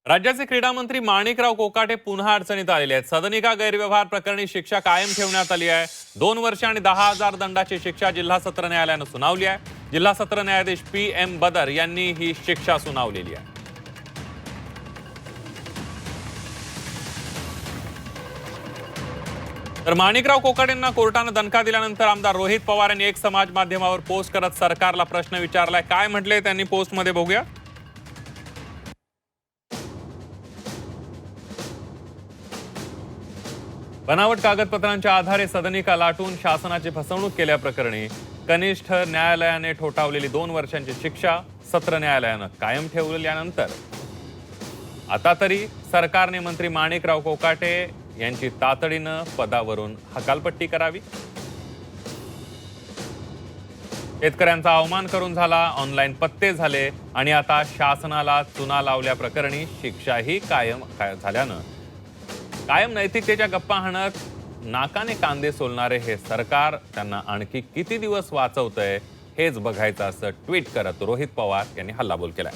राज्याचे क्रीडा मंत्री माणिकराव कोकाटे पुन्हा अडचणीत आलेले आहेत। सदनिका गैरव्यवहार प्रकरणी शिक्षा कायम ठेवण्यात आली आहे। 2 वर्ष आणि 10,000 दंडाची शिक्षा जिल्हा सत्र न्यायालयाने सुनावली आहे। जिल्हा सत्र न्यायाधीश PM बदर यांनी ही शिक्षा सुनावलेली आहे। तर माणिकराव कोकाटेंना कोर्टाने दणका दिल्यानंतर आमदार रोहित पवार यांनी एक समाज माध्यमावर पोस्ट करत सरकारला प्रश्न विचारलाय। काय म्हटले त्यांनी पोस्टमध्ये बघूया। बनावट कागदपत्रांच्या आधारे सदनिका लाटून शासनाची फसवणूक केल्याप्रकरणी कनिष्ठ न्यायालयाने ठोठावलेली 2 वर्षांची शिक्षा सत्र न्यायालयाने कायम ठेवल्यानंतर आता तरी सरकारने मंत्री माणिकराव कोकाटे यांची तातडीनं पदावरून हकालपट्टी करावी। शेतकऱ्यांचा अवमान करून झाला, ऑनलाईन पत्ते झाले आणि आता शासनाला चुना लावल्याप्रकरणी शिक्षाही कायम झाल्यानं कायम नैतिकतेच्या गप्पा हाणत नाकाने कांदे सोलणारे हे सरकार त्यांना आणखी किती दिवस वाचवतंय हेच बघायचं असं ट्विट करत रोहित पवार यांनी हल्लाबोल केलाय।